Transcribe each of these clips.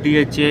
DHA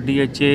DHA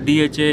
DHA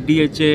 DHA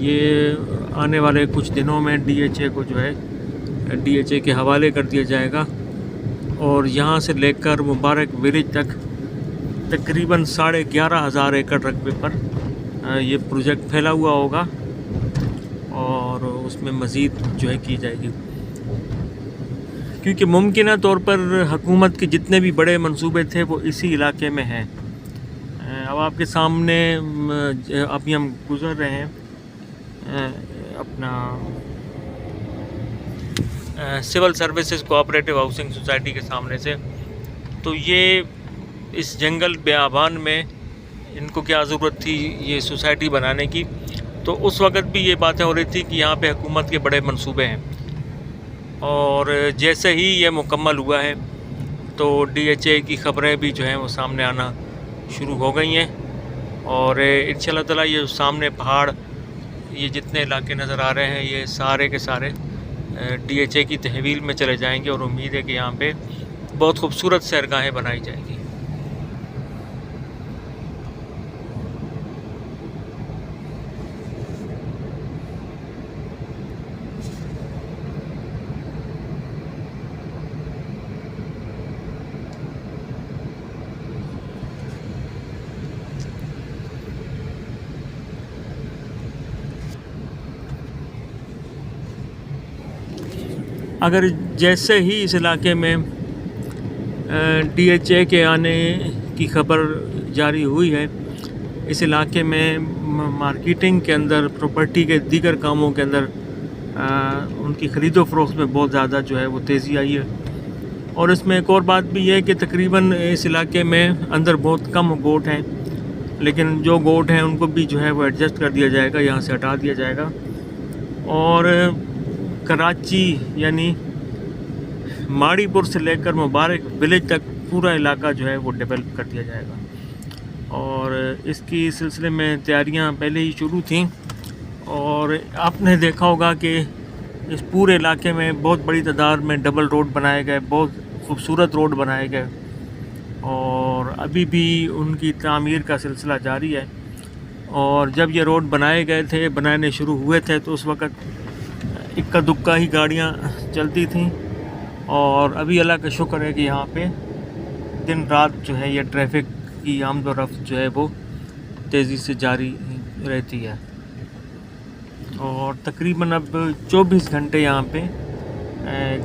یہ آنے والے کچھ دنوں میں DHA کو جو ہے DHA کے حوالے کر دیا جائے گا، اور یہاں سے لے کر مبارک ولیج تک تقریباً 11,500 ایکڑ رقبے پر یہ پروجیکٹ پھیلا ہوا ہوگا، اور اس میں مزید جو ہے کی جائے گی، کیونکہ ممکنہ طور پر حکومت کے جتنے بھی بڑے منصوبے تھے وہ اسی علاقے میں ہیں۔ اب آپ کے سامنے ابھی ہم گزر رہے ہیں اپنا civil services cooperative housing society کے سامنے سے، تو یہ اس جنگل بیابان میں ان کو کیا ضرورت تھی یہ سوسائٹی بنانے کی، تو اس وقت بھی یہ باتیں ہو رہی تھی کہ یہاں پہ حکومت کے بڑے منصوبے ہیں، اور جیسے ہی یہ مکمل ہوا ہے تو DHA کی خبریں بھی جو ہیں وہ سامنے آنا شروع ہو گئی ہیں، اور انشاءاللہ تعالیٰ یہ سامنے پہاڑ، یہ جتنے علاقے نظر آ رہے ہیں یہ سارے کے سارے DHA کی تحویل میں چلے جائیں گے، اور امید ہے کہ یہاں پہ بہت خوبصورت سیرگاہیں بنائی جائیں گی۔ اگر جیسے ہی اس علاقے میں DHA کے آنے کی خبر جاری ہوئی ہے، اس علاقے میں مارکیٹنگ کے اندر، پراپرٹی کے دیگر کاموں کے اندر ان کی خرید و فروخت میں بہت زیادہ جو ہے وہ تیزی آئی ہے، اور اس میں ایک اور بات بھی ہے کہ تقریباً اس علاقے میں اندر بہت کم گوٹ ہیں، لیکن جو گوٹ ہیں ان کو بھی جو ہے وہ ایڈجسٹ کر دیا جائے گا، یہاں سے ہٹا دیا جائے گا، اور کراچی یعنی ماڑی پور سے لے کر مبارک ولیج تک پورا علاقہ جو ہے وہ ڈیولپ کر دیا جائے گا، اور اس کی سلسلے میں تیاریاں پہلے ہی شروع تھیں، اور آپ نے دیکھا ہوگا کہ اس پورے علاقے میں بہت بڑی تعداد میں ڈبل روڈ بنائے گئے، بہت خوبصورت روڈ بنائے گئے، اور ابھی بھی ان کی تعمیر کا سلسلہ جاری ہے، اور جب یہ روڈ بنانے شروع ہوئے تھے تو اس وقت اکا دکا ہی گاڑیاں چلتی تھیں، اور ابھی اللہ کا شکر ہے کہ یہاں پہ دن رات جو ہے یہ ٹریفک کی آمد و رفت جو ہے وہ تیزی سے جاری رہتی ہے، اور تقریباً اب 24 گھنٹے یہاں پہ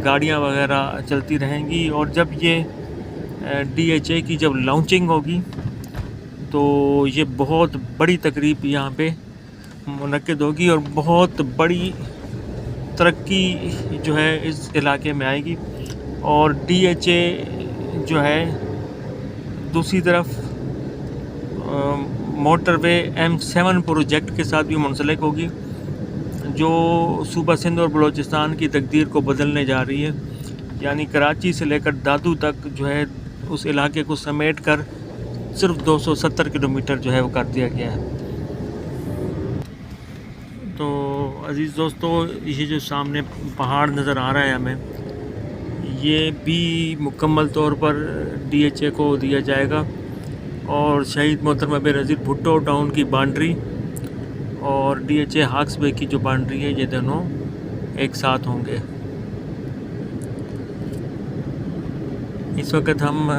گاڑیاں وغیرہ چلتی رہیں گی، اور جب یہ DHA کی جب لانچنگ ہوگی تو یہ بہت بڑی تقریب یہاں پہ منعقد ہوگی، اور بہت بڑی ترقی جو ہے اس علاقے میں آئے گی، اور DHA جو ہے دوسری طرف موٹر وے M7 پروجیکٹ کے ساتھ بھی منسلک ہوگی، جو صوبہ سندھ اور بلوچستان کی تقدیر کو بدلنے جا رہی ہے، یعنی کراچی سے لے کر دادو تک جو ہے اس علاقے کو سمیٹ کر صرف 270 کلومیٹر جو ہے وہ کر دیا گیا ہے۔ تو عزیز دوستو، یہ جو سامنے پہاڑ نظر آ رہا ہے ہمیں، یہ بھی مکمل طور پر DHA کو دیا جائے گا، اور شہید محترمہ بے نظیر بھٹو ٹاؤن کی بانڈری اور DHA ہاکس بے کی جو بانڈری ہے، یہ دونوں ایک ساتھ ہوں گے۔ اس وقت ہم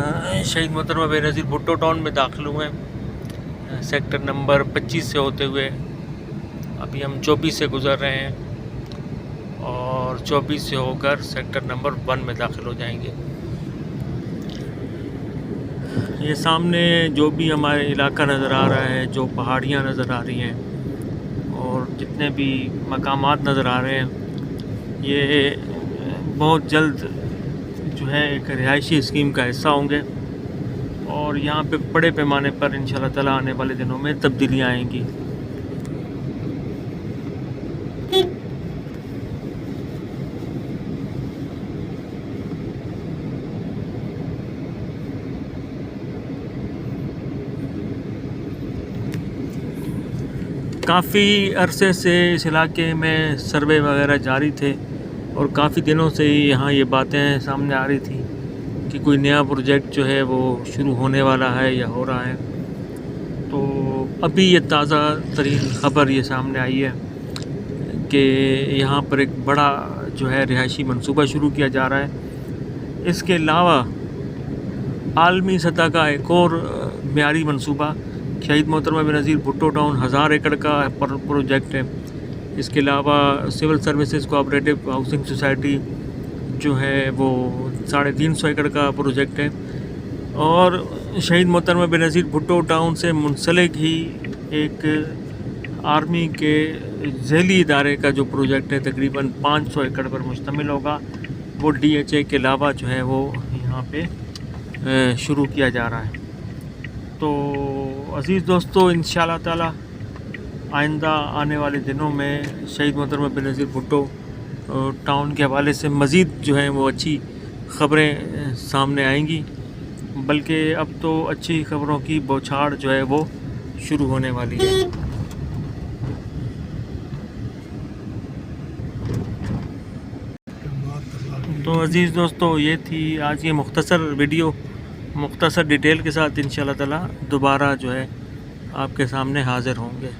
شہید محترمہ بے نظیر بھٹو ٹاؤن میں داخل ہوئے ہیں، سیکٹر نمبر 25 سے ہوتے ہوئے ابھی ہم 24 سے گزر رہے ہیں، اور 24 سے ہو کر سیکٹر نمبر 1 میں داخل ہو جائیں گے۔ یہ سامنے جو بھی ہمارے علاقہ نظر آ رہا ہے، جو پہاڑیاں نظر آ رہی ہیں، اور جتنے بھی مقامات نظر آ رہے ہیں، یہ بہت جلد جو ہے ایک رہائشی اسکیم کا حصہ ہوں گے، اور یہاں پہ بڑے پیمانے پر انشاءاللہ تعالیٰ آنے والے دنوں میں تبدیلیاں آئیں گی۔ کافی عرصے سے اس علاقے میں سروے وغیرہ جاری تھے، اور کافی دنوں سے ہی یہاں یہ باتیں سامنے آ رہی تھیں کہ کوئی نیا پروجیکٹ جو ہے وہ شروع ہونے والا ہے یا ہو رہا ہے، تو ابھی یہ تازہ ترین خبر یہ سامنے آئی ہے، کہ یہاں پر ایک بڑا جو ہے رہائشی منصوبہ شروع کیا جا رہا ہے۔ اس کے علاوہ عالمی سطح کا ایک اور معیاری منصوبہ شہید محترمہ بینظیر بھٹو ٹاؤن 1000 ایکڑ کا پروجیکٹ ہے۔ اس کے علاوہ civil services cooperative housing society جو ہے وہ 350 ایکڑ کا پروجیکٹ ہے، اور شہید محترمہ بینظیر بھٹو ٹاؤن سے منسلک ہی ایک آرمی کے ذیلی ادارے کا جو پروجیکٹ ہے تقریباً 500 ایکڑ پر مشتمل ہوگا، وہ DHA کے علاوہ جو ہے وہ یہاں پہ شروع کیا جا رہا ہے۔ تو عزیز دوستو، انشاءاللہ تعالی آئندہ آنے والے دنوں میں شہید محترمہ بینظیر بھٹو ٹاؤن کے حوالے سے مزید جو ہیں وہ اچھی خبریں سامنے آئیں گی، بلکہ اب تو اچھی خبروں کی بوچھاڑ جو ہے وہ شروع ہونے والی ہے۔ تو عزیز دوستو، یہ تھی آج کی مختصر ویڈیو، مختصر ڈیٹیل کے ساتھ انشاءاللہ تعالی دوبارہ جو ہے آپ کے سامنے حاضر ہوں گے۔